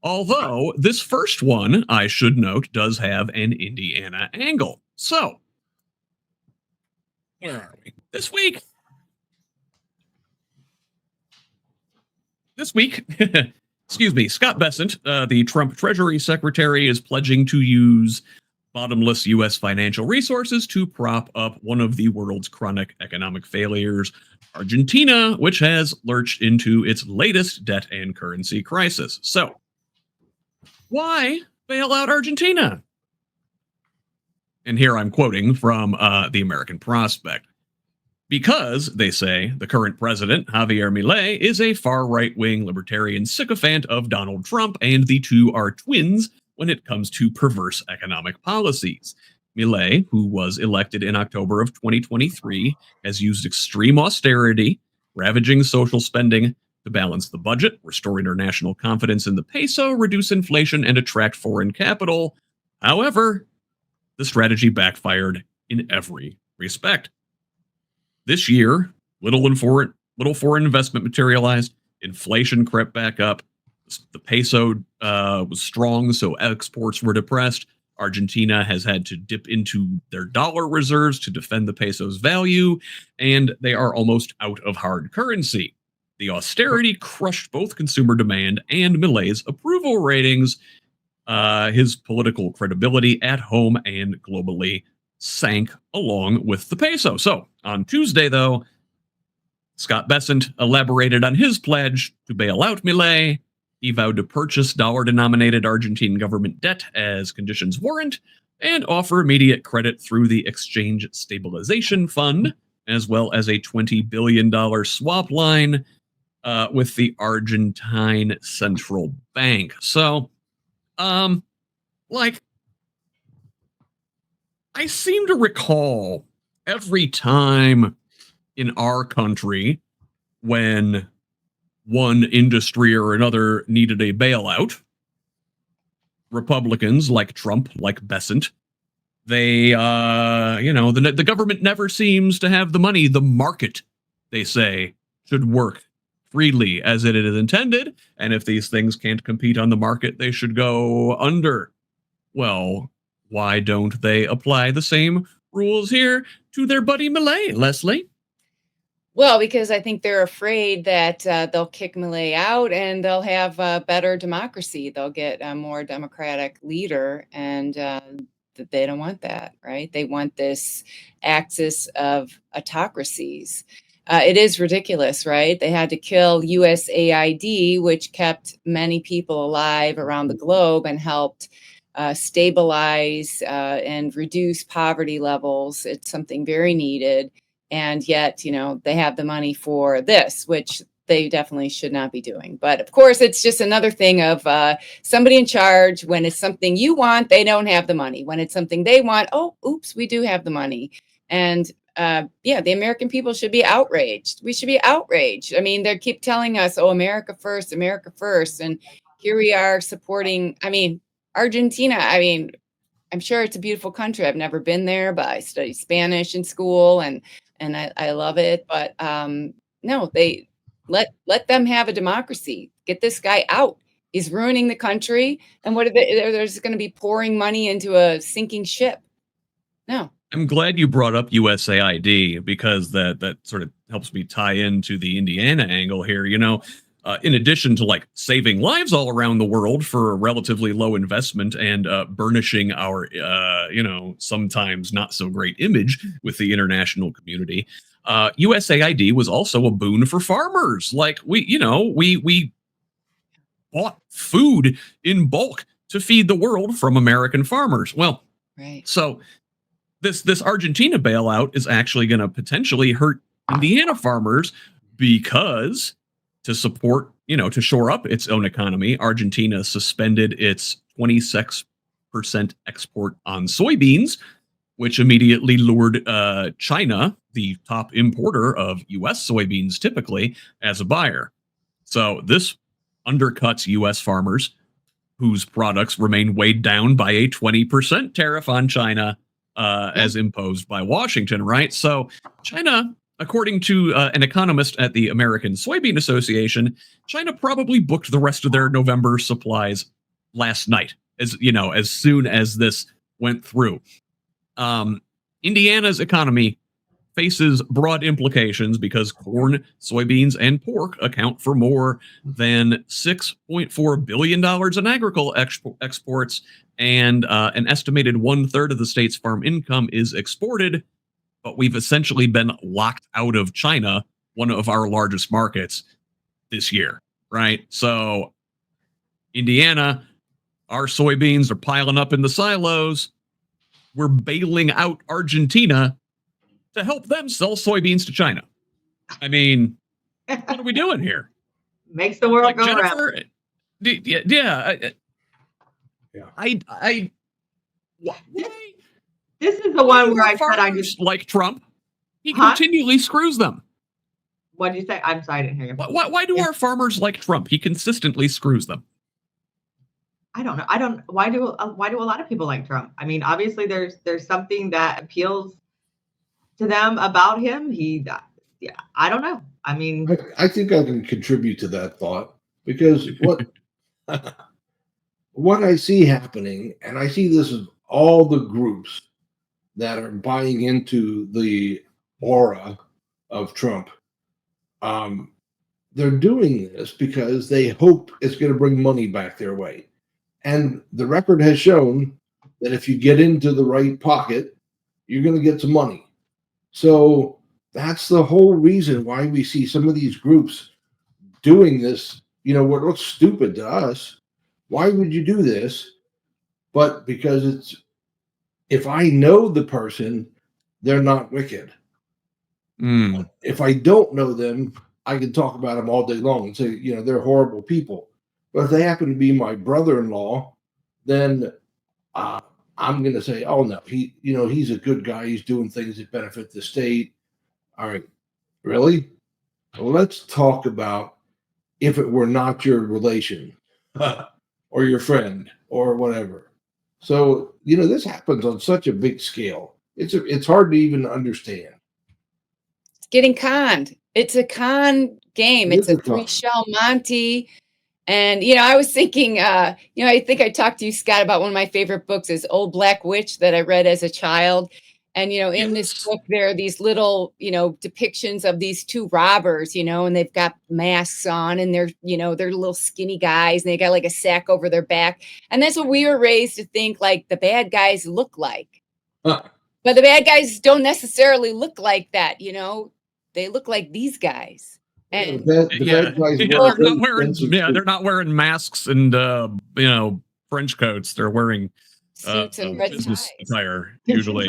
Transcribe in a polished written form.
Although this first one, I should note, does have an Indiana angle. So, where are we? This week, excuse me, Scott Bessent, the Trump Treasury Secretary, is pledging to use bottomless U.S. financial resources to prop up one of the world's chronic economic failures, Argentina, which has lurched into its latest debt and currency crisis. So, why bail out Argentina? And here I'm quoting from the American Prospect. Because, they say, the current president, Javier Milei, is a far right-wing libertarian sycophant of Donald Trump, and the two are twins when it comes to perverse economic policies. Milei, who was elected in October of 2023, has used extreme austerity, ravaging social spending, to balance the budget, restore international confidence in the peso, reduce inflation, and attract foreign capital. However, the strategy backfired in every respect. This year, little foreign investment materialized. Inflation crept back up. The peso was strong, so exports were depressed. Argentina has had to dip into their dollar reserves to defend the peso's value, and they are almost out of hard currency. The austerity crushed both consumer demand and Milei's approval ratings. His political credibility at home and globally sank along with the peso. So on Tuesday, though, Scott Bessent elaborated on his pledge to bail out Milei. He vowed to purchase dollar-denominated Argentine government debt as conditions warrant and offer immediate credit through the Exchange Stabilization Fund, as well as a $20 billion swap line with the Argentine Central Bank. So, I seem to recall every time in our country when one industry or another needed a bailout, Republicans like Trump, like Bessent, they, the government never seems to have the money. The market, they say, should work freely as it is intended. And if these things can't compete on the market, they should go under. Well, why don't they apply the same rules here to their buddy Milei, Leslie? Well, because I think they're afraid that they'll kick Milei out and they'll have a better democracy. They'll get a more democratic leader, and they don't want that, right? They want this axis of autocracies. It is ridiculous, right? They had to kill USAID, which kept many people alive around the globe and helped stabilize and reduce poverty levels. It's something very needed. And yet, they have the money for this, which they definitely should not be doing. But of course, it's just another thing of somebody in charge. When it's something you want, they don't have the money. When it's something they want, oh, oops, we do have the money. And the American people should be outraged. We should be outraged. I mean, they keep telling us, oh, America first, America first. And here we are supporting, Argentina. I'm sure it's a beautiful country. I've never been there, but I studied Spanish in school and I love it. But no, they let them have a democracy. Get this guy out. He's ruining the country. And what are they're just going to be pouring money into a sinking ship? No. I'm glad you brought up USAID because that sort of helps me tie into the Indiana angle here. In addition to saving lives all around the world for a relatively low investment and burnishing our, sometimes not so great image with the international community, USAID was also a boon for farmers. We bought food in bulk to feed the world from American farmers. Well, right. So this Argentina bailout is actually going to potentially hurt Indiana farmers because to support, to shore up its own economy, Argentina suspended its 26% export on soybeans, which immediately lured China, the top importer of U.S. soybeans typically, as a buyer. So this undercuts U.S. farmers whose products remain weighed down by a 20% tariff on China as imposed by Washington, right? So China according to an economist at the American Soybean Association, China probably booked the rest of their November supplies last night, as soon as this went through. Indiana's economy faces broad implications because corn, soybeans, and pork account for more than $6.4 billion in agricultural exports, and an estimated 1/3 of the state's farm income is exported. But we've essentially been locked out of China, one of our largest markets, this year, right? So, Indiana, our soybeans are piling up in the silos. We're bailing out Argentina to help them sell soybeans to China. I mean, what are we doing here? Makes the world Like, go Jennifer, around. Why This is the one do where our I said I farmers just. like Trump? He Huh? continually screws them. What did you say? I'm sorry, I didn't hear you. Why do our farmers like Trump? He consistently screws them. I don't know. Why do a lot of people like Trump? I mean, obviously there's something that appeals to them about him. I don't know. I mean, I think I can contribute to that thought because what I see happening, and I see this is all the groups that are buying into the aura of Trump. They're doing this because they hope it's going to bring money back their way. And the record has shown that if you get into the right pocket, you're going to get some money. So that's the whole reason why we see some of these groups doing this. What looks stupid to us. Why would you do this? But because if I know the person, they're not wicked. If I don't know them, I can talk about them all day long and say, they're horrible people. But if they happen to be my brother-in-law, then I'm going to say, oh no, he's a good guy. He's doing things that benefit the state. All right, really? Well, let's talk about if it were not your relation or your friend or whatever. So this happens on such a big scale. It's hard to even understand. It's getting conned. It's a con game. It's a three-shell Monty. And, I was thinking, I think I talked to you, Scott, about one of my favorite books is Old Black Witch that I read as a child. And, in this book, there are these little, depictions of these two robbers, and they've got masks on and they're little skinny guys and they got like a sack over their back. And that's what we were raised to think like the bad guys look like. But the bad guys don't necessarily look like that, they look like these guys. And they're not wearing masks and French coats. They're wearing suits and red business ties. attire usually.